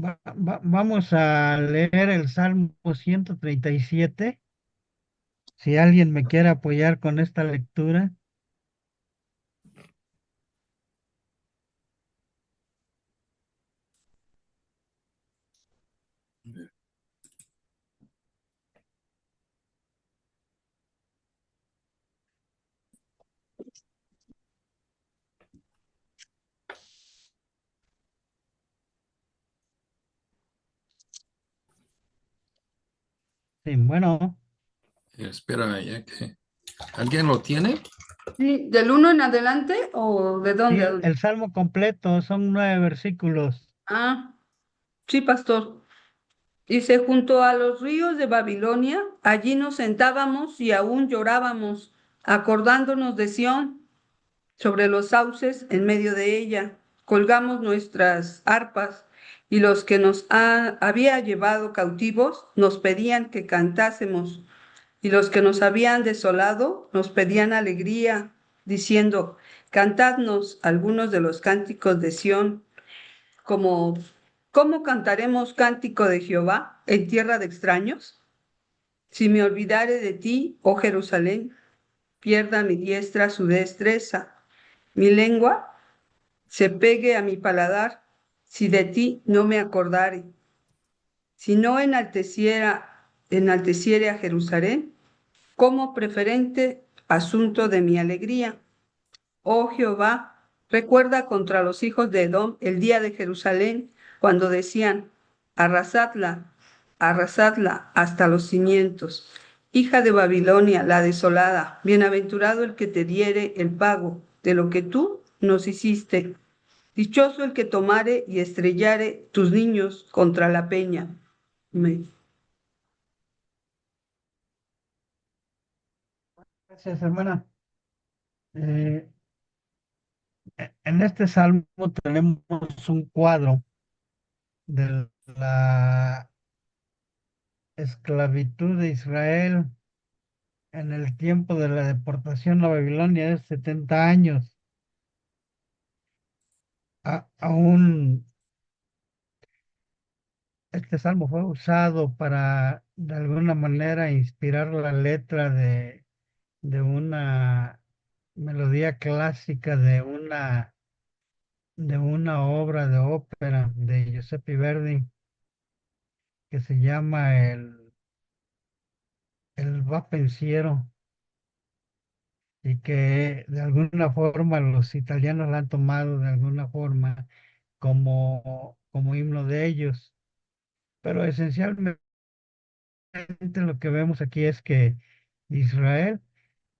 Vamos a leer el Salmo 137. Si alguien me quiere apoyar con esta lectura. Sí, bueno, Espera, ya que alguien lo tiene. Sí, ¿del uno en adelante o de sí, dónde? ¿A dónde? el Salmo completo son 9 versículos. Ah, sí, pastor. Dice, junto a los ríos de Babilonia, allí nos sentábamos y aún llorábamos, acordándonos de Sión, sobre los sauces en medio de ella. Colgamos nuestras arpas y los que había llevado cautivos nos pedían que cantásemos y los que nos habían desolado nos pedían alegría, diciendo, cantadnos algunos de los cánticos de Sión, como, ¿cómo cantaremos cántico de Jehová en tierra de extraños? Si me olvidare de ti, oh Jerusalén, pierda mi diestra su destreza, mi lengua se pegue a mi paladar, si de ti no me acordare. Si no enalteciere a Jerusalén, como preferente asunto de mi alegría. Oh Jehová, recuerda contra los hijos de Edom el día de Jerusalén, cuando decían, arrasadla, arrasadla hasta los cimientos. Hija de Babilonia, la desolada, bienaventurado el que te diere el pago de lo que tú nos hiciste. Dichoso el que tomare y estrellare tus niños contra la peña. Amén. Gracias, hermana. Eh, en este salmo tenemos un cuadro de la esclavitud de Israel en el tiempo de la deportación a Babilonia de 70 años. Aún este salmo fue usado para, de alguna manera, inspirar la letra de una melodía clásica de una obra de ópera de Giuseppe Verdi que se llama el Va Pensiero, y que de alguna forma los italianos la han tomado de alguna forma como himno de ellos. Pero esencialmente lo que vemos aquí es que Israel,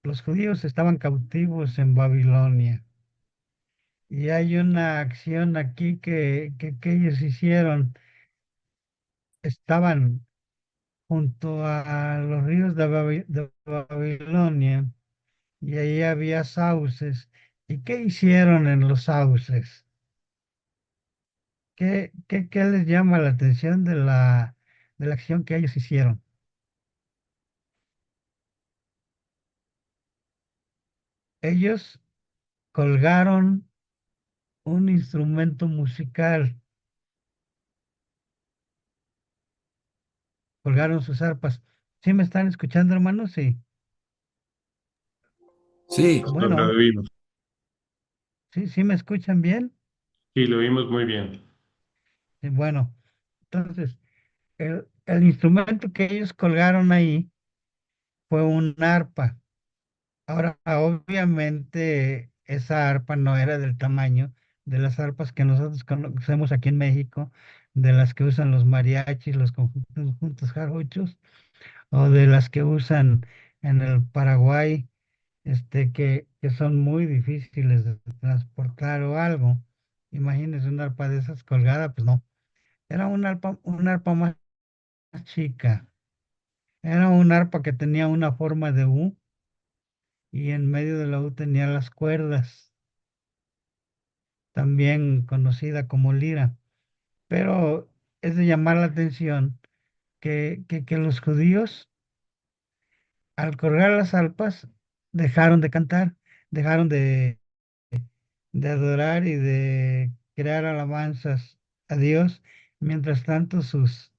los judíos estaban cautivos en Babilonia. Y hay una acción aquí que ellos hicieron. Estaban junto a los ríos de Babilonia, y ahí había sauces. ¿Y qué hicieron en los sauces? ¿Qué les llama la atención de la acción que ellos hicieron? Ellos colgaron un instrumento musical, colgaron sus arpas. ¿Sí me están escuchando, hermanos? Sí. Sí, Pastor, la Bueno, oímos. sí me escuchan bien. Sí, lo oímos muy bien. Sí, bueno, entonces, el instrumento que ellos colgaron ahí fue un arpa. Ahora, obviamente, esa arpa no era del tamaño de las arpas que nosotros conocemos aquí en México, de las que usan los mariachis, los conjuntos jarochos, o de las que usan en el Paraguay, que son muy difíciles de transportar o algo. Imagínense una arpa de esas colgada, pues no. Era una arpa más chica. Era un arpa que tenía una forma de U, y en medio de la U tenía las cuerdas, también conocida como lira. Pero es de llamar la atención que los judíos, al colgar las arpas, dejaron de cantar, dejaron de adorar y de crear alabanzas a Dios, Mientras tanto, sus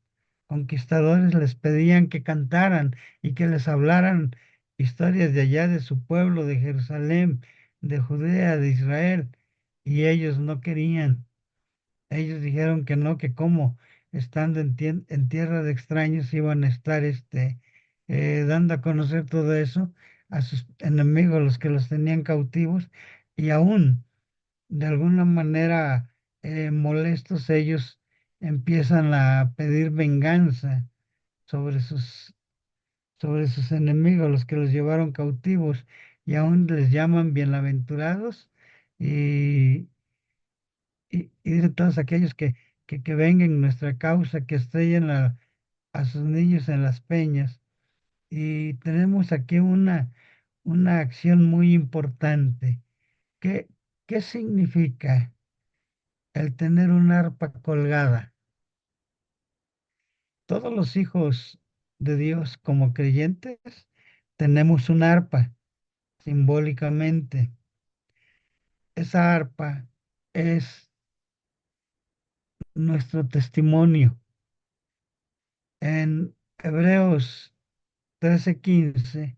conquistadores les pedían que cantaran y que les hablaran historias de allá de su pueblo, de Jerusalén, de Judea, de Israel, y ellos no querían. Ellos dijeron que no, que cómo, estando en tierra de extraños, iban a estar dando a conocer todo eso a sus enemigos, los que los tenían cautivos, y aún de alguna manera molestos, ellos empiezan a pedir venganza sobre sobre sus enemigos, los que los llevaron cautivos, y aún les llaman bienaventurados, y, y dicen todos aquellos que vengan en nuestra causa, que estrellen a sus niños en las peñas. Y tenemos aquí una acción muy importante. ¿Qué, qué significa el tener un arpa colgada? Todos los hijos de Dios como creyentes tenemos un arpa simbólicamente. Esa arpa es nuestro testimonio. En Hebreos 13:15,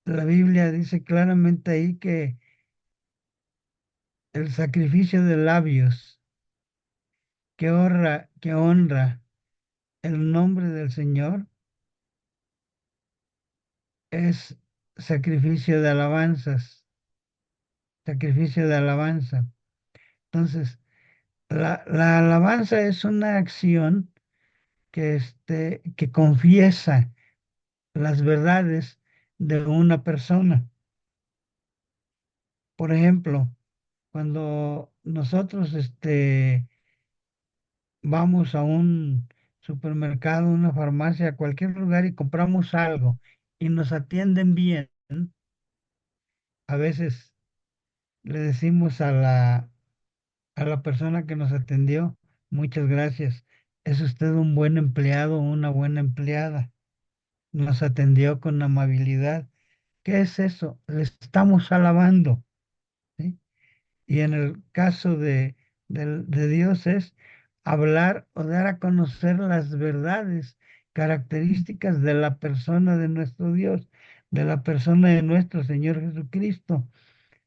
la Biblia dice claramente ahí que el sacrificio de labios que honra el nombre del Señor es sacrificio de alabanzas, sacrificio de alabanza. Entonces, la alabanza es una acción que confiesa las verdades de una persona. Por ejemplo, cuando nosotros vamos a un supermercado, una farmacia, a cualquier lugar y compramos algo y nos atienden bien, a veces le decimos a la persona que nos atendió, muchas gracias, es usted un buen empleado o una buena empleada, nos atendió con amabilidad. ¿Qué es eso? Le estamos alabando, ¿sí? Y en el caso de Dios es hablar o dar a conocer las verdades, características de la persona de nuestro Dios, de la persona de nuestro Señor Jesucristo.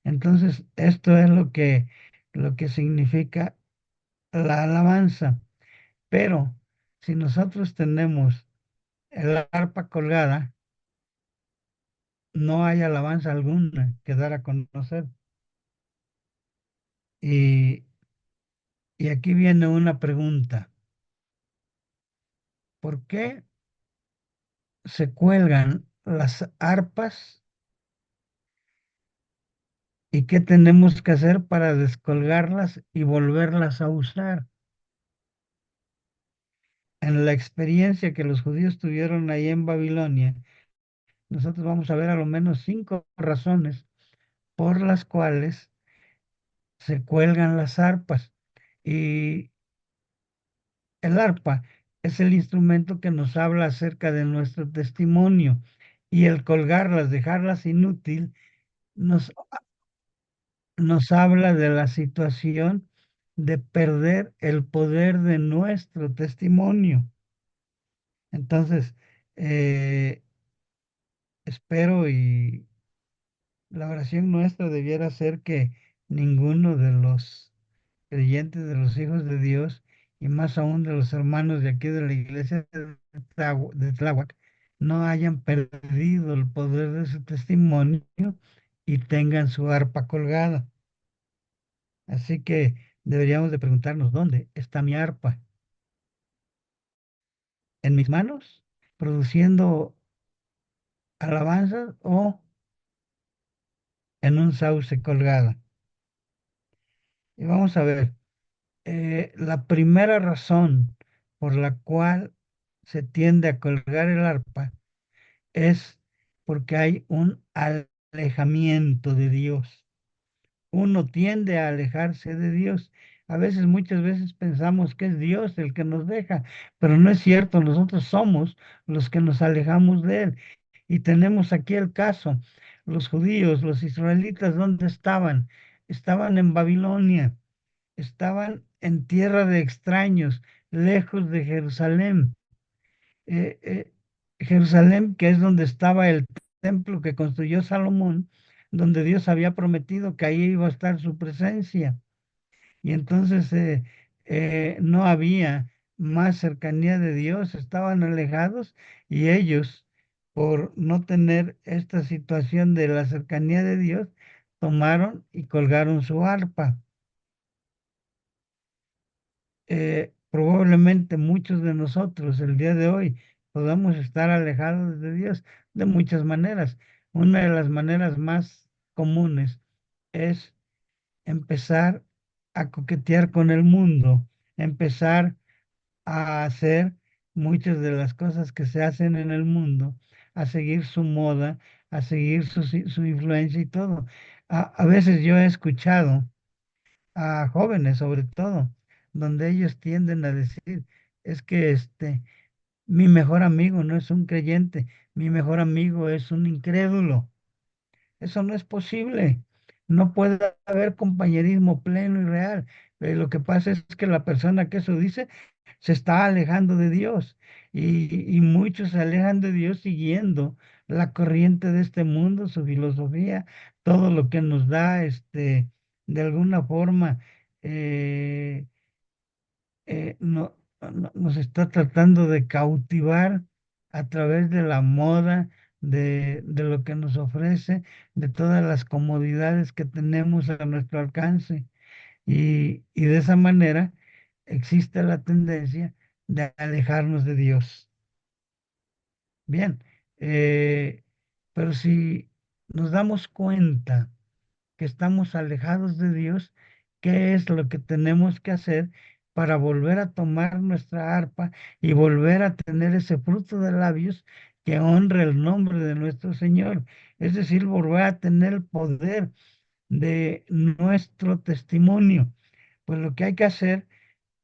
Entonces, esto es lo que significa la alabanza. Pero si nosotros tenemos el arpa colgada, no hay alabanza alguna que dar a conocer. Y, y aquí viene una pregunta. ¿Por qué se cuelgan las arpas y qué tenemos que hacer para descolgarlas y volverlas a usar? En la experiencia que los judíos tuvieron ahí en Babilonia, nosotros vamos a ver a lo menos 5 razones por las cuales se cuelgan las arpas. Y el arpa es el instrumento que nos habla acerca de nuestro testimonio. Y el colgarlas, dejarlas inútil, nos nos habla de la situación de perder el poder de nuestro testimonio. Entonces, eh, espero y la oración nuestra debiera ser que ninguno de los creyentes, de los hijos de Dios, y más aún de los hermanos de aquí de la iglesia de Tláhuac, no hayan perdido el poder de su testimonio y tengan su arpa colgada. Así que deberíamos de preguntarnos, ¿dónde está mi arpa? ¿En mis manos? ¿Produciendo alabanzas o en un sauce colgada? Y vamos a ver, la primera razón por la cual se tiende a colgar el arpa es porque hay un alejamiento de Dios. Uno tiende a alejarse de Dios. A veces, muchas veces pensamos que es Dios el que nos deja, pero no es cierto, nosotros somos los que nos alejamos de Él. Y tenemos aquí el caso, los judíos, los israelitas, ¿dónde estaban? Estaban en Babilonia. estaban en tierra de extraños, lejos de Jerusalén. Eh, eh, Jerusalén, que es donde estaba el templo que construyó Salomón, donde Dios había prometido que ahí iba a estar su presencia. Y entonces no había más cercanía de Dios, estaban alejados y ellos, por no tener esta situación de la cercanía de Dios, tomaron y colgaron su arpa. Probablemente muchos de nosotros el día de hoy podamos estar alejados de Dios de muchas maneras. Una de las maneras más comunes es empezar a coquetear con el mundo, empezar a hacer muchas de las cosas que se hacen en el mundo, a seguir su moda, a seguir su influencia y todo. A veces yo he escuchado a jóvenes sobre todo, donde ellos tienden a decir, es que mi mejor amigo no es un creyente, mi mejor amigo es un incrédulo. Eso no es posible. No puede haber compañerismo pleno y real. Lo que pasa es que la persona que eso dice se está alejando de Dios y muchos se alejan de Dios siguiendo la corriente de este mundo, su filosofía, todo lo que nos da, de alguna forma, eh, nos está tratando de cautivar a través de la moda, de lo que nos ofrece, de todas las comodidades que tenemos a nuestro alcance. Y de esa manera existe la tendencia de alejarnos de Dios. Bien, eh, pero si nos damos cuenta que estamos alejados de Dios, ¿qué es lo que tenemos que hacer para volver a tomar nuestra arpa y volver a tener ese fruto de labios que honre el nombre de nuestro Señor? Es decir, volver a tener el poder de nuestro testimonio. Pues lo que hay que hacer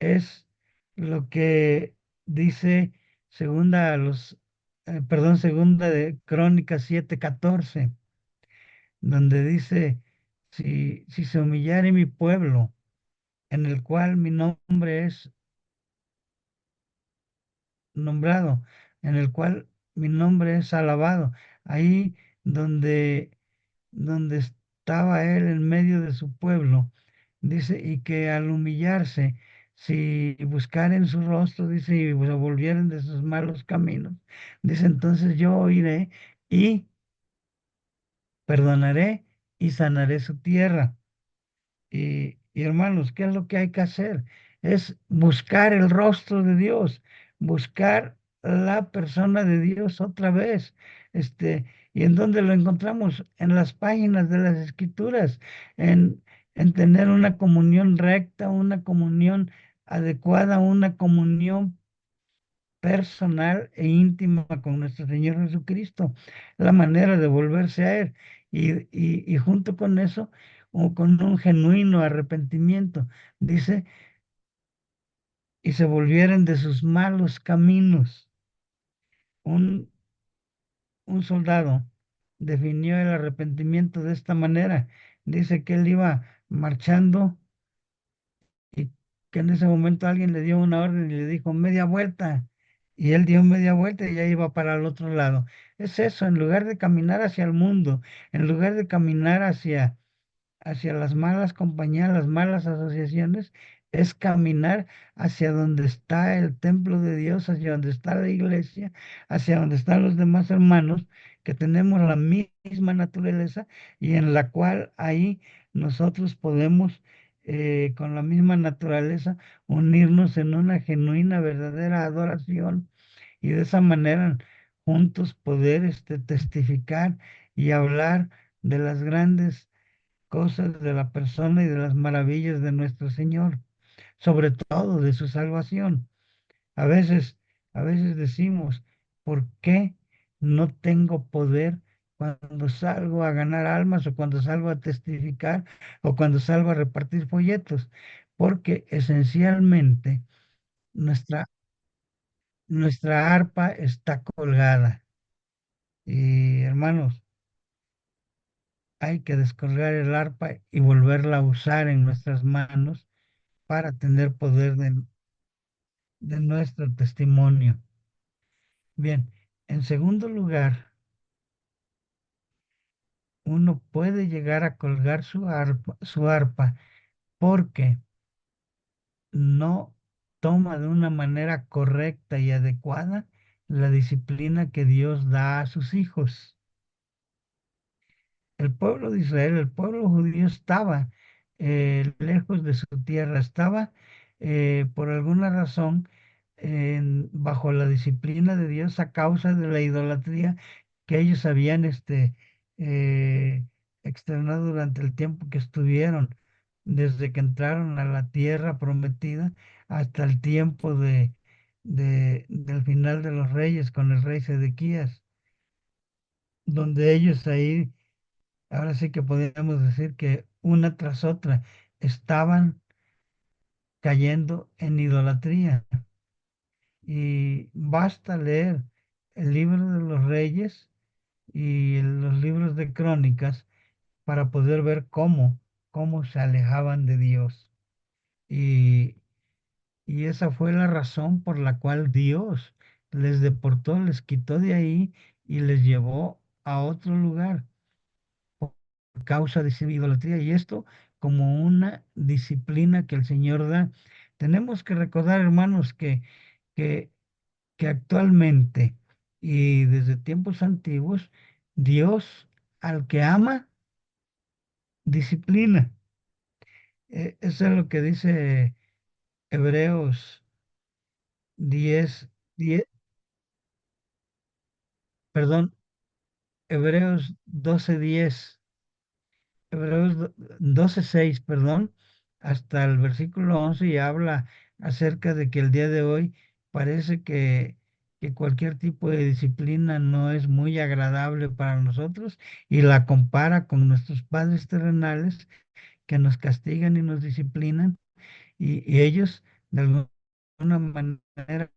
es lo que dice segunda de Crónicas 7:14, donde dice, si se humillare mi pueblo, en el cual mi nombre es nombrado, en el cual mi nombre es alabado, ahí donde, donde estaba él en medio de su pueblo, dice, y que al humillarse, si buscaren su rostro, dice, y se volvieren de sus malos caminos, dice, entonces yo oiré y perdonaré y sanaré su tierra. Y hermanos, ¿qué es lo que hay que hacer? Es buscar el rostro de Dios, buscar la persona de Dios otra vez. ¿Y en dónde lo encontramos? En las páginas de las Escrituras, en, en tener una comunión recta, una comunión adecuada, una comunión personal e íntima con nuestro Señor Jesucristo, la manera de volverse a Él. Y junto con eso, o con un genuino arrepentimiento, dice, y se volvieran de sus malos caminos. Un, un soldado definió el arrepentimiento de esta manera. Dice que él iba marchando y que en ese momento alguien le dio una orden y le dijo media vuelta. Y él dio media vuelta y ya iba para el otro lado. Es eso, en lugar de caminar hacia el mundo, en lugar de caminar hacia las malas compañías, las malas asociaciones, es caminar hacia donde está el templo de Dios, hacia donde está la iglesia, hacia donde están los demás hermanos, que tenemos la misma naturaleza y en la cual ahí nosotros podemos, con la misma naturaleza, unirnos en una genuina, verdadera adoración y de esa manera juntos poder testificar y hablar de las grandes cosas de la persona y de las maravillas de nuestro Señor, sobre todo de su salvación. A veces, a veces decimos, ¿por qué no tengo poder cuando salgo a ganar almas o cuando salgo a testificar o cuando salgo a repartir folletos? Porque esencialmente nuestra, nuestra arpa está colgada. Y hermanos, hay que descolgar el arpa y volverla a usar en nuestras manos para tener poder de nuestro testimonio. Bien, en segundo lugar, uno puede llegar a colgar su arpa porque no toma de una manera correcta y adecuada la disciplina que Dios da a sus hijos. El pueblo de Israel, el pueblo judío estaba lejos de su tierra, estaba por alguna razón bajo la disciplina de Dios a causa de la idolatría que ellos habían eh, externado durante el tiempo que estuvieron, desde que entraron a la tierra prometida hasta el tiempo del final de los reyes con el rey Sedequías, donde ellos ahí, ahora sí que podríamos decir que una tras otra estaban cayendo en idolatría. Y basta leer el libro de los reyes y los libros de crónicas para poder ver cómo se alejaban de Dios. Y, y esa fue la razón por la cual Dios les deportó, les quitó de ahí y les llevó a otro lugar causa de esa idolatría y esto como una disciplina que el Señor da. Tenemos que recordar, hermanos, que, que actualmente y desde tiempos antiguos, Dios al que ama, disciplina. Eso es lo que dice Hebreos 10 10 perdón, Hebreos 12:10. Hebreos 12:6, perdón, hasta el versículo 11 y habla acerca de que el día de hoy parece que cualquier tipo de disciplina no es muy agradable para nosotros y la compara con nuestros padres terrenales que nos castigan y nos disciplinan y ellos de alguna manera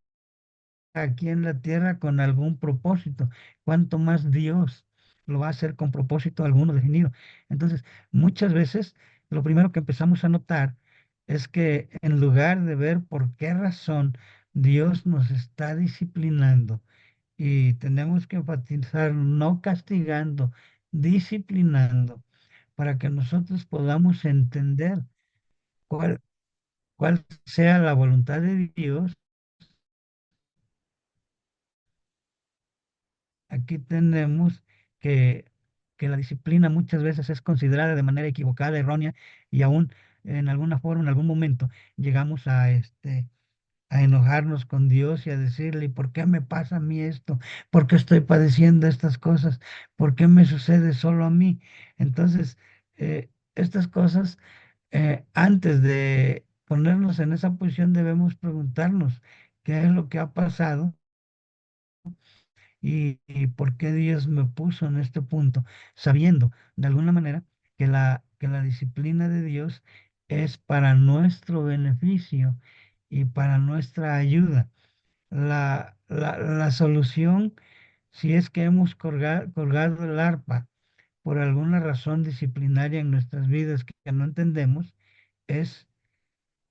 aquí en la tierra con algún propósito, cuanto más Dios lo va a hacer con propósito alguno definido. Entonces, muchas veces lo primero que empezamos a notar es que en lugar de ver por qué razón Dios nos está disciplinando y tenemos que enfatizar no castigando, disciplinando, para que nosotros podamos entender cuál, cuál sea la voluntad de Dios. Aquí tenemos que, que la disciplina muchas veces es considerada de manera equivocada, errónea, y aún en alguna forma, en algún momento, llegamos a enojarnos con Dios y a decirle, ¿por qué me pasa a mí esto? ¿Por qué estoy padeciendo estas cosas? ¿Por qué me sucede solo a mí? Entonces, estas cosas, antes de ponernos en esa posición, debemos preguntarnos qué es lo que ha pasado y por qué Dios me puso en este punto, sabiendo de alguna manera que la disciplina de Dios es para nuestro beneficio y para nuestra ayuda. La solución, si es que hemos colgado el arpa por alguna razón disciplinaria en nuestras vidas que no entendemos, es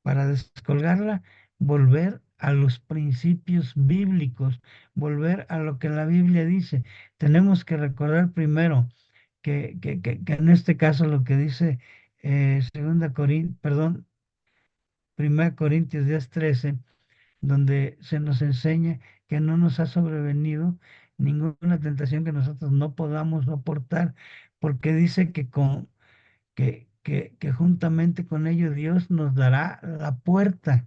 para descolgarla, volver a los principios bíblicos, volver a lo que la Biblia dice. Tenemos que recordar primero que en este caso lo que dice perdón, 1 Corintios 10:13, donde se nos enseña que no nos ha sobrevenido ninguna tentación que nosotros no podamos soportar, porque dice que juntamente con ello Dios nos dará la puerta,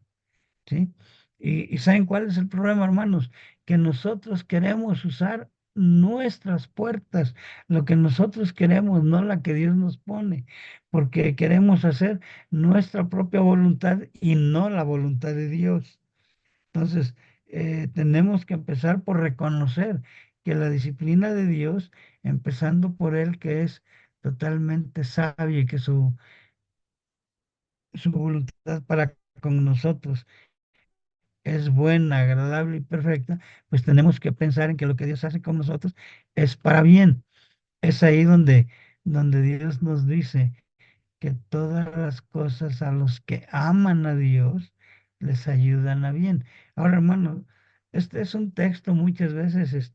¿sí? Y ¿saben cuál es el problema, hermanos? Que nosotros queremos usar nuestras puertas, lo que nosotros queremos, no la que Dios nos pone, porque queremos hacer nuestra propia voluntad y no la voluntad de Dios. Entonces, tenemos que empezar por reconocer que la disciplina de Dios, empezando por Él, que es totalmente sabio y que su voluntad para con nosotros es buena, agradable y perfecta, pues tenemos que pensar en que lo que Dios hace con nosotros es para bien. Es ahí donde Dios nos dice que todas las cosas a los que aman a Dios les ayudan a bien. Ahora, hermano, este es un texto muchas veces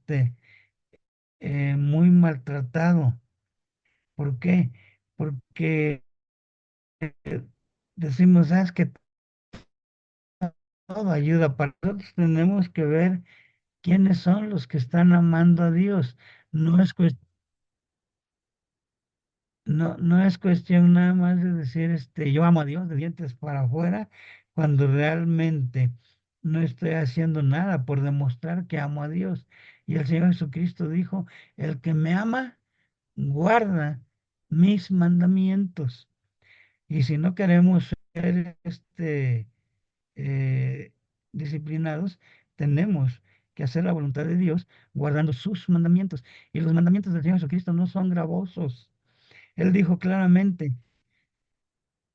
muy maltratado. ¿Por qué? Porque decimos, sabes que todo ayuda para nosotros, tenemos que ver quiénes son los que están amando a Dios. No es no es cuestión nada más de decir, yo amo a Dios de dientes para afuera, cuando realmente no estoy haciendo nada por demostrar que amo a Dios. Y el Señor Jesucristo dijo, el que me ama, guarda mis mandamientos. Y si no queremos ser, eh, disciplinados, tenemos que hacer la voluntad de Dios guardando sus mandamientos. Y los mandamientos del Señor Jesucristo no son gravosos. Él dijo claramente,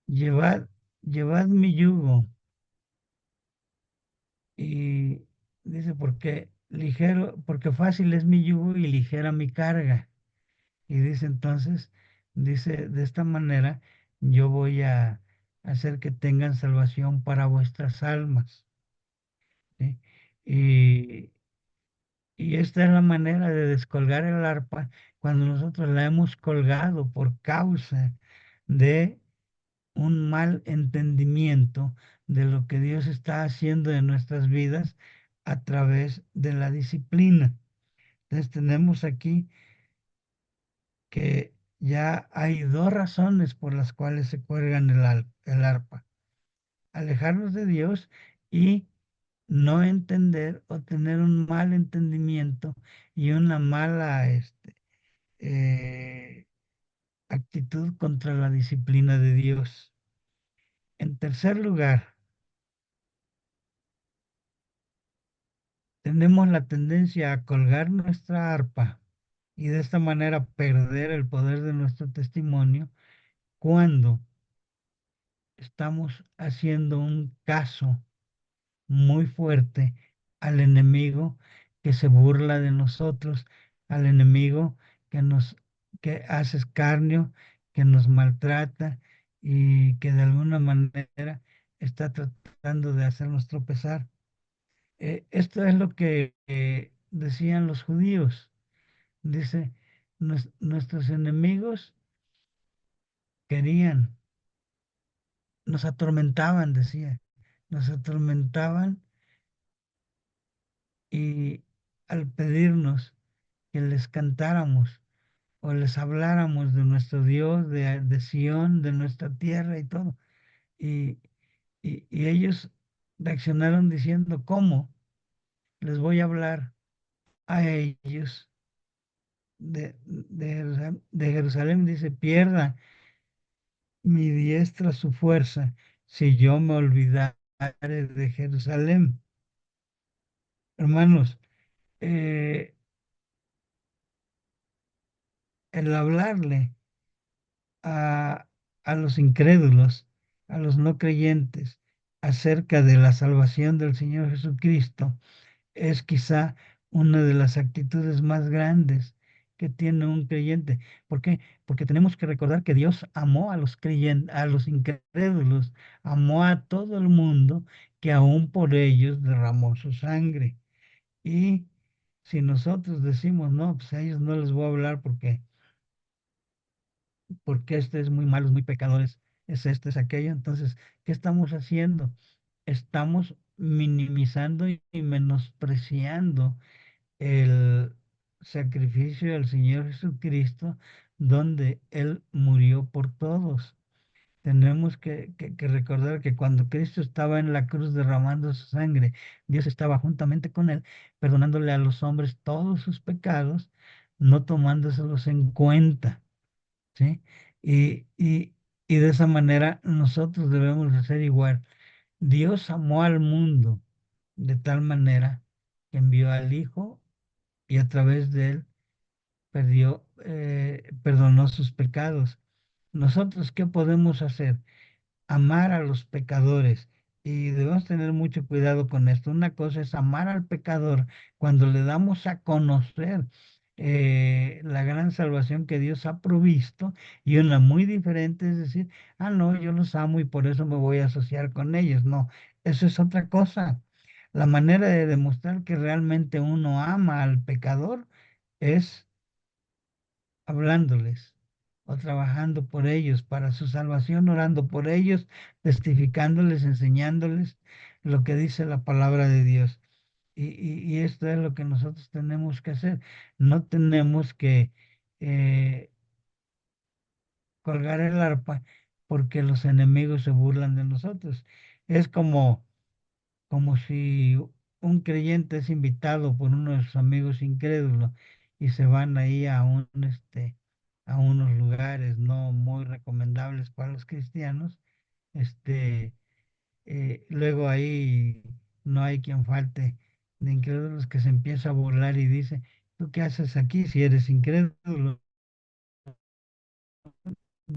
llevad, llevad mi yugo. Y dice, porque ligero, porque fácil es mi yugo y ligera mi carga. Y dice entonces, dice, de esta manera yo voy a hacer que tengan salvación para vuestras almas. ¿Sí? Y, y esta es la manera de descolgar el arpa cuando nosotros la hemos colgado por causa de un mal entendimiento de lo que Dios está haciendo en nuestras vidas a través de la disciplina. Entonces tenemos aquí que ya hay dos razones por las cuales se cuelgan el arpa. Alejarnos de Dios y no entender o tener un mal entendimiento y una mala eh, actitud contra la disciplina de Dios. En tercer lugar, tenemos la tendencia a colgar nuestra arpa y de esta manera perder el poder de nuestro testimonio cuando estamos haciendo un caso muy fuerte al enemigo que se burla de nosotros, al enemigo que nos que hace escarnio, que nos maltrata y que de alguna manera está tratando de hacernos tropezar. Esto es lo que decían los judíos. Dice, nuestros enemigos querían, nos atormentaban, decía, nos atormentaban y al pedirnos que les cantáramos o les habláramos de nuestro Dios, de Sión, de nuestra tierra y todo. Y, y ellos reaccionaron diciendo, ¿cómo les voy a hablar a ellos de Jerusalén? Dice, pierda mi diestra su fuerza si yo me olvidare de Jerusalén. Hermanos, eh, el hablarle a, a los incrédulos, a los no creyentes, acerca de la salvación del Señor Jesucristo, es quizá una de las actitudes más grandes que tiene un creyente. ¿Por qué? Porque tenemos que recordar que Dios amó a los creyentes, a los incrédulos, amó a todo el mundo, que aún por ellos derramó su sangre. Y si nosotros decimos, no, pues a ellos no les voy a hablar porque este es muy malo, es muy pecadores, es este, es aquello. Entonces, ¿qué estamos haciendo? Estamos minimizando y menospreciando el sacrificio del Señor Jesucristo, donde Él murió por todos. Tenemos que recordar que cuando Cristo estaba en la cruz derramando su sangre, Dios estaba juntamente con Él, perdonándole a los hombres todos sus pecados, no tomándoselos en cuenta. ¿Sí? Y, y, y de esa manera nosotros debemos de ser igual. Dios amó al mundo de tal manera que envió al Hijo y a través de él perdonó sus pecados. Nosotros, ¿qué podemos hacer? Amar a los pecadores. Y debemos tener mucho cuidado con esto. Una cosa es amar al pecador cuando le damos a conocer la gran salvación que Dios ha provisto, y una muy diferente es decir, ah, no, yo los amo y por eso me voy a asociar con ellos. No, eso es otra cosa. La manera de demostrar que realmente uno ama al pecador es hablándoles o trabajando por ellos para su salvación, orando por ellos, testificándoles, enseñándoles lo que dice la palabra de Dios. Y esto es lo que nosotros tenemos que hacer. No tenemos que eh, colgar el arpa porque los enemigos se burlan de nosotros. Es como si un creyente es invitado por uno de sus amigos incrédulos y se van ahí a unos lugares no muy recomendables para los cristianos. Este, Luego ahí no hay quien falte de incrédulos que se empieza a burlar y dice, ¿tú qué haces aquí si eres incrédulo?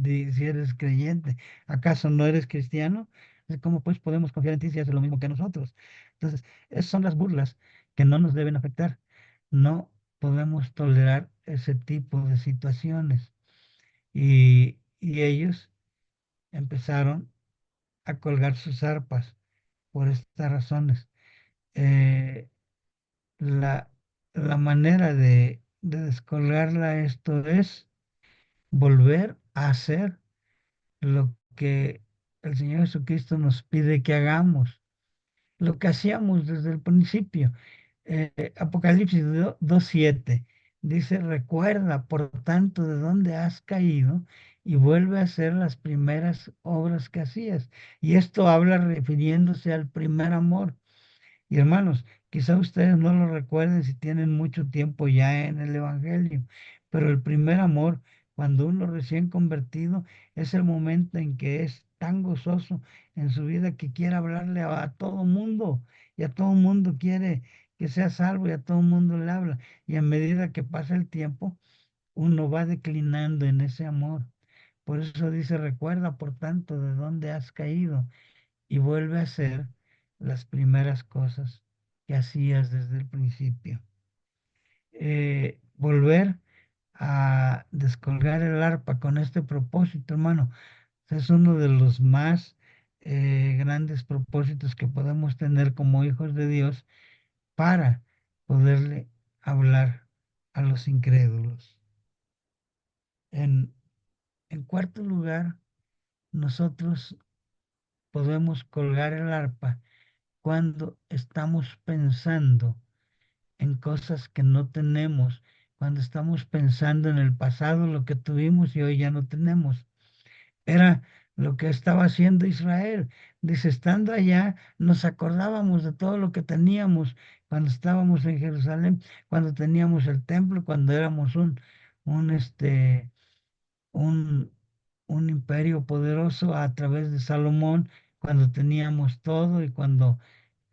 Si eres creyente, ¿acaso no eres cristiano? ¿Cómo pues podemos confiar en ti si haces lo mismo que nosotros? Entonces, esas son las burlas que no nos deben afectar. No podemos tolerar ese tipo de situaciones. Y ellos empezaron a colgar sus arpas por estas razones. Eh, la, la manera de descolgarla esto es volver a hacer lo que el Señor Jesucristo nos pide que hagamos, lo que hacíamos desde el principio. Apocalipsis 2:7 dice, recuerda, por tanto, de dónde has caído y vuelve a hacer las primeras obras que hacías. Y esto habla refiriéndose al primer amor. Y hermanos, quizá ustedes no lo recuerden si tienen mucho tiempo ya en el Evangelio, pero el primer amor, cuando uno recién convertido, es el momento en que es tan gozoso en su vida que quiere hablarle a todo mundo y a todo mundo quiere que sea salvo y a todo mundo le habla. Y a medida que pasa el tiempo, uno va declinando en ese amor. Por eso dice, recuerda por tanto de dónde has caído y vuelve a hacer las primeras cosas que hacías desde el principio. Volver a descolgar el arpa con este propósito, hermano, es uno de los más grandes propósitos que podemos tener como hijos de Dios para poderle hablar a los incrédulos. En, en cuarto lugar, nosotros podemos colgar el arpa cuando estamos pensando en cosas que no tenemos, cuando estamos pensando en el pasado, lo que tuvimos y hoy ya no tenemos. Era lo que estaba haciendo Israel. Dice, estando allá, nos acordábamos de todo lo que teníamos cuando estábamos en Jerusalén, cuando teníamos el templo, cuando éramos un, este, un, un imperio poderoso a través de Salomón, cuando teníamos todo y cuando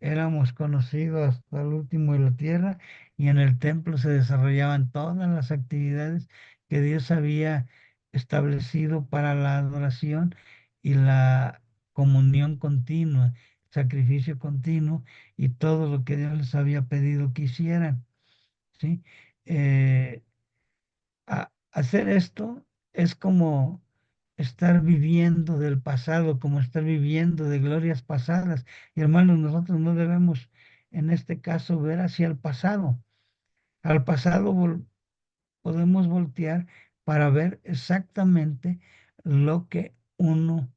éramos conocidos hasta el último de la tierra, y en el templo se desarrollaban todas las actividades que Dios había establecido para la adoración y la comunión continua, sacrificio continuo y todo lo que Dios les había pedido que hicieran, ¿sí? Eh, Hacer esto es como estar viviendo del pasado, como estar viviendo de glorias pasadas. Y hermanos, nosotros no debemos en este caso ver hacia el pasado. Al pasado podemos voltear para ver exactamente lo que uno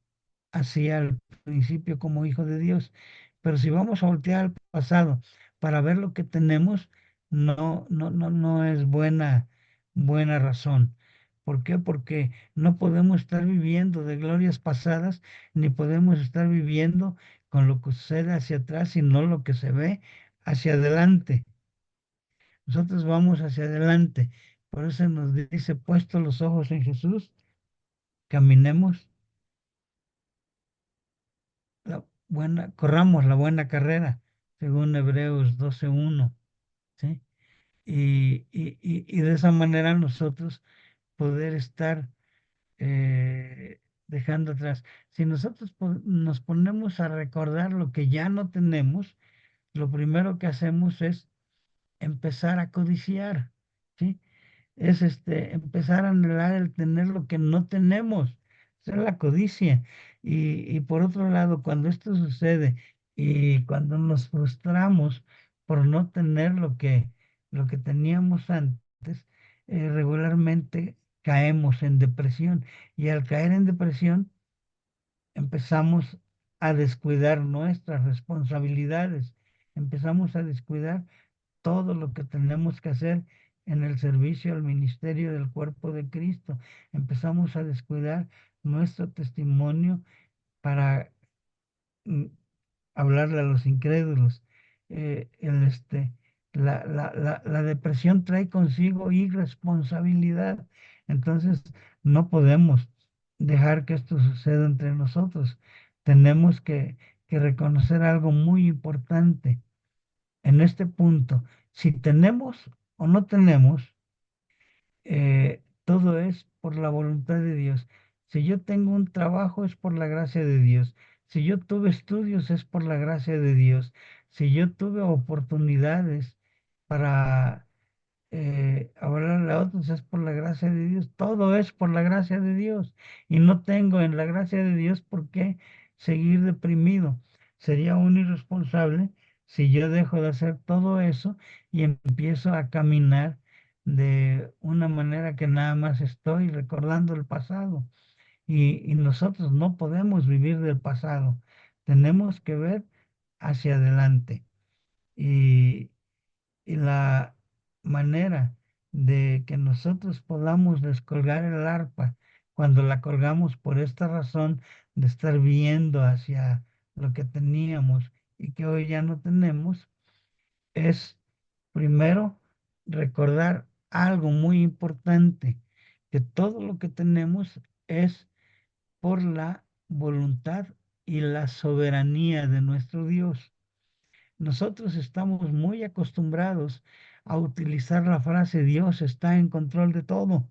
hacía al principio como hijo de Dios. Pero si vamos a voltear al pasado para ver lo que tenemos, no es buena razón. ¿Por qué? Porque no podemos estar viviendo de glorias pasadas, ni podemos estar viviendo con lo que sucede hacia atrás, sino lo que se ve hacia adelante. Nosotros vamos hacia adelante. Por eso nos dice, puesto los ojos en Jesús, caminemos corramos la buena carrera, según Hebreos 12:1, ¿sí? Y de esa manera nosotros poder estar dejando atrás. Si nosotros nos ponemos a recordar lo que ya no tenemos, lo primero que hacemos es empezar a codiciar, ¿sí? es empezar a anhelar el tener lo que no tenemos. Esa es la codicia. Y por otro lado, cuando esto sucede y cuando nos frustramos por no tener lo que teníamos antes, regularmente caemos en depresión. Y al caer en depresión, empezamos a descuidar nuestras responsabilidades, empezamos a descuidar todo lo que tenemos que hacer en el servicio al ministerio del cuerpo de Cristo. Empezamos a descuidar nuestro testimonio para mm, hablarle a los incrédulos. Eh, el, este, la depresión trae consigo irresponsabilidad. Entonces, no podemos dejar que esto suceda entre nosotros. Tenemos que reconocer algo muy importante en este punto. Si tenemos o no tenemos, todo es por la voluntad de Dios. Si yo tengo un trabajo es por la gracia de Dios. Si yo tuve estudios es por la gracia de Dios. Si yo tuve oportunidades para hablarle a otros es por la gracia de Dios. Todo es por la gracia de Dios. Y no tengo en la gracia de Dios por qué seguir deprimido. Sería un irresponsable si yo dejo de hacer todo eso y empiezo a caminar de una manera que nada más estoy recordando el pasado. Y nosotros no podemos vivir del pasado. Tenemos que ver hacia adelante. Y y la manera de que nosotros podamos descolgar el arpa cuando la colgamos por esta razón de estar viendo hacia lo que teníamos y que hoy ya no tenemos, es primero recordar algo muy importante, que todo lo que tenemos es por la voluntad y la soberanía de nuestro Dios. Nosotros estamos muy acostumbrados a utilizar la frase Dios está en control de todo.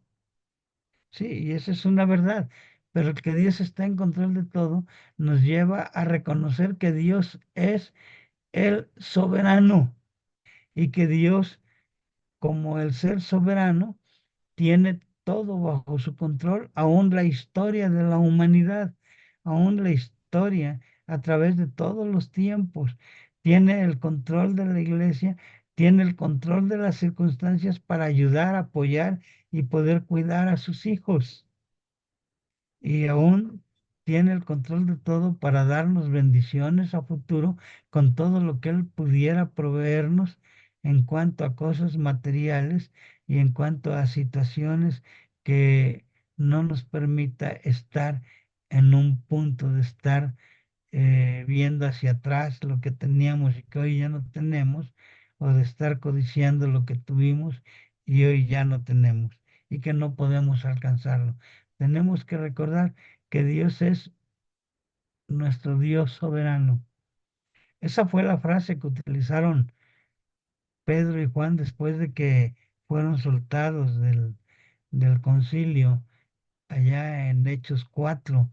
Sí, y esa es una verdad. Pero el que Dios está en control de todo nos lleva a reconocer que Dios es el soberano y que Dios, como el ser soberano, tiene todo bajo su control, aún la historia de la humanidad, aún la historia a través de todos los tiempos. Tiene el control de la iglesia, tiene el control de las circunstancias para ayudar, apoyar y poder cuidar a sus hijos y aún tiene el control de todo para darnos bendiciones a futuro con todo lo que Él pudiera proveernos en cuanto a cosas materiales y en cuanto a situaciones que no nos permita estar en un punto de estar viendo hacia atrás lo que teníamos y que hoy ya no tenemos, o de estar codiciando lo que tuvimos y hoy ya no tenemos y que no podemos alcanzarlo. Tenemos que recordar que Dios es nuestro Dios soberano. Esa fue la frase que utilizaron Pedro y Juan después de que fueron soltados del concilio allá en Hechos 4,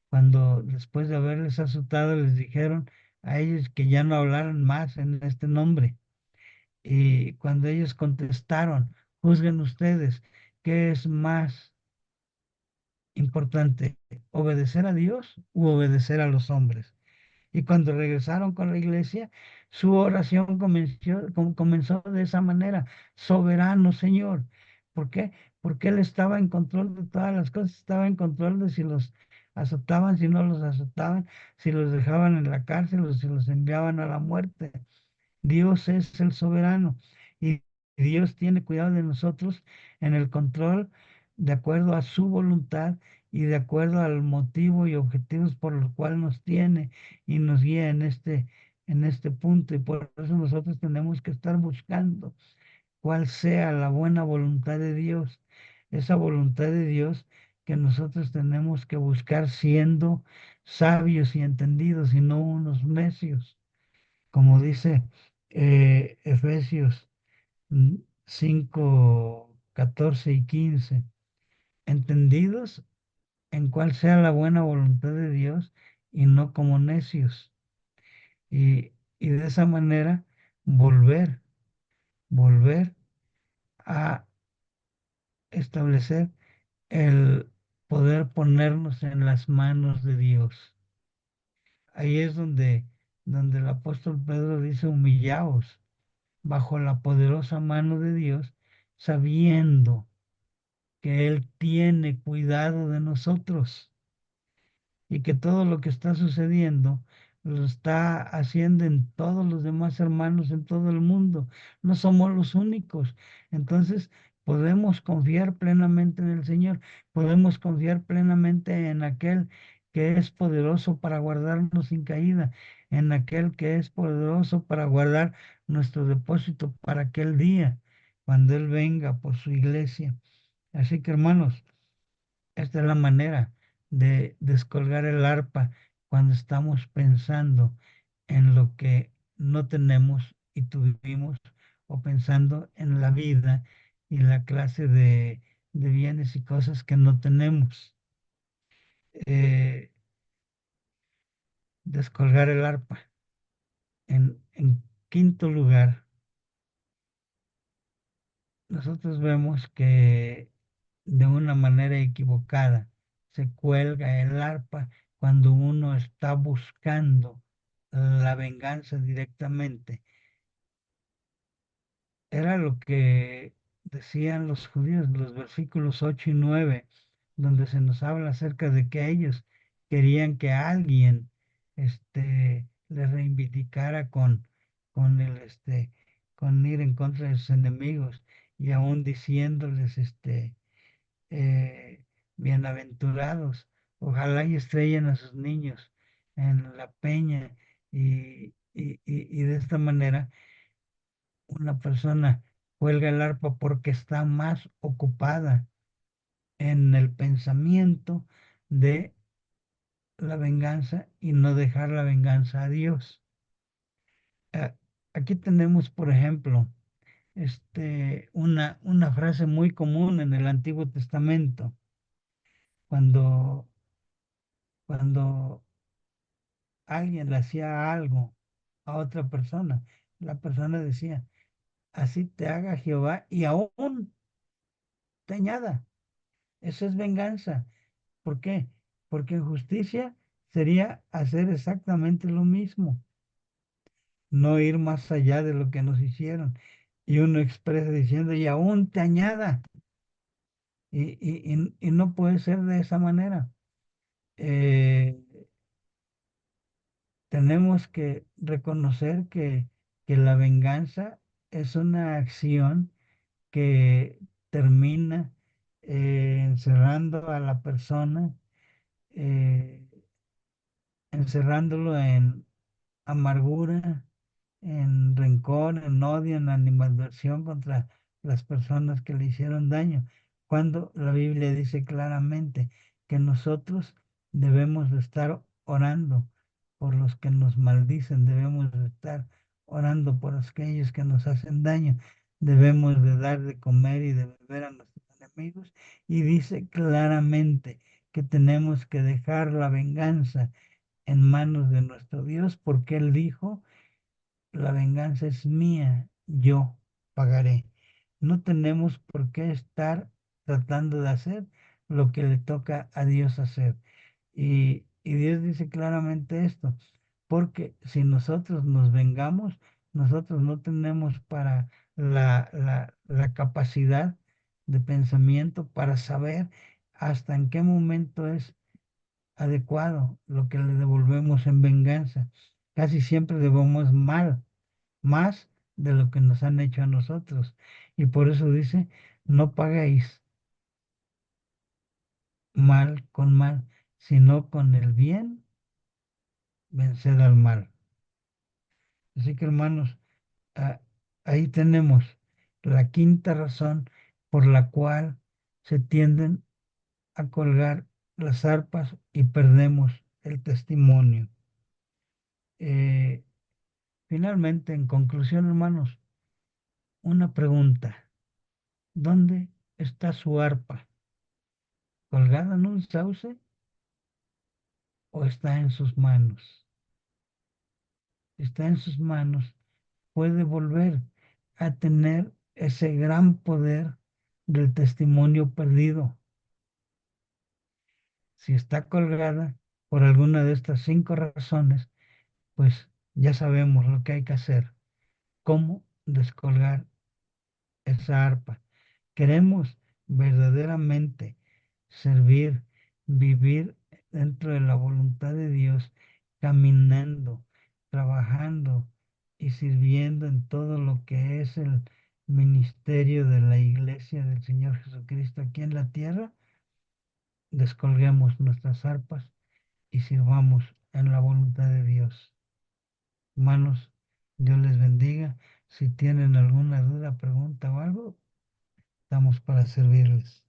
cuando después de haberles azotado les dijeron a ellos que ya no hablaran más en este nombre. Y cuando ellos contestaron, juzguen ustedes, ¿qué es más importante, obedecer a Dios u obedecer a los hombres? Y cuando regresaron con la iglesia, su oración comenzó de esa manera: soberano Señor. ¿Por qué? Porque Él estaba en control de todas las cosas, estaba en control de si los azotaban, si no los azotaban, si los dejaban en la cárcel o si los enviaban a la muerte. Dios es el soberano y Dios tiene cuidado de nosotros en el control de acuerdo a su voluntad y de acuerdo al motivo y objetivos por los cuales nos tiene y nos guía en este punto. Y por eso nosotros tenemos que estar buscando cuál sea la buena voluntad de Dios, esa voluntad de Dios que nosotros tenemos que buscar siendo sabios y entendidos y no unos necios, como dice Efesios 5, 14 y 15, entendidos en cuál sea la buena voluntad de Dios y no como necios. Y de esa manera volver, volver a establecer el poder ponernos en las manos de Dios. Ahí es donde el apóstol Pedro dice, humillaos bajo la poderosa mano de Dios, sabiendo que Él tiene cuidado de nosotros y que todo lo que está sucediendo lo está haciendo en todos los demás hermanos en todo el mundo. No somos los únicos. Entonces podemos confiar plenamente en el Señor, podemos confiar plenamente en aquel que es poderoso para guardarnos sin caída, en aquel que es poderoso para guardar nuestro depósito para aquel día, cuando Él venga por su iglesia. Así que hermanos, esta es la manera de descolgar el arpa cuando estamos pensando en lo que no tenemos y tuvimos, o pensando en la vida y la clase de bienes y cosas que no tenemos. Eh, Descolgar el arpa. En quinto lugar, nosotros vemos que de una manera equivocada se cuelga el arpa cuando uno está buscando la venganza directamente. Era lo que decían los judíos, los versículos 8 y 9, donde se nos habla acerca de que ellos querían que alguien les reivindicara con con ir en contra de sus enemigos, y aún diciéndoles, eh, bienaventurados, ojalá y estrellen a sus niños en la peña, y de esta manera una persona cuelga el arpa porque está más ocupada en el pensamiento de la venganza y no dejar la venganza a Dios. Ah, Aquí tenemos, por ejemplo, una frase muy común en el Antiguo Testamento, cuando, cuando alguien le hacía algo a otra persona, la persona decía, así te haga Jehová y aún te añada. Eso es venganza. ¿Por qué? Porque en justicia sería hacer exactamente lo mismo, no ir más allá de lo que nos hicieron. Y uno expresa diciendo, y aún te añada. Y no puede ser de esa manera. Eh, Tenemos que reconocer que la venganza es una acción que termina encerrando a la persona, eh, encerrándolo en amargura, en rencor, en odio, en animadversión contra las personas que le hicieron daño, cuando la Biblia dice claramente que nosotros debemos de estar orando por los que nos maldicen, debemos de estar orando por aquellos que nos hacen daño, debemos de dar de comer y de beber a nuestros enemigos, y dice claramente que tenemos que dejar la venganza en manos de nuestro Dios, porque Él dijo, la venganza es mía, yo pagaré. No tenemos por qué estar tratando de hacer lo que le toca a Dios hacer. Y Dios dice claramente esto, porque si nosotros nos vengamos, nosotros no tenemos para la capacidad de pensamiento para saber hasta en qué momento es adecuado lo que le devolvemos en venganza. Casi siempre devolvemos mal, más de lo que nos han hecho a nosotros. Y por eso dice, no paguéis mal con mal, sino con el bien venced al mal. Así que hermanos, ah, ahí tenemos la quinta razón por la cual se tienden a colgar las arpas y perdemos el testimonio. Eh, Finalmente, en conclusión, hermanos, una pregunta. ¿Dónde está su arpa? ¿Colgada en un sauce o está en sus manos? Si está en sus manos, puede volver a tener ese gran poder del testimonio perdido. Si está colgada por alguna de estas 5 razones, pues ya sabemos lo que hay que hacer. ¿Cómo descolgar esa arpa? Queremos verdaderamente servir, vivir dentro de la voluntad de Dios, caminando, trabajando y sirviendo en todo lo que es el ministerio de la iglesia del Señor Jesucristo aquí en la tierra. Descolguemos nuestras arpas y sirvamos en la voluntad de Dios. Hermanos, Dios les bendiga. Si tienen alguna duda, pregunta o algo, estamos para servirles.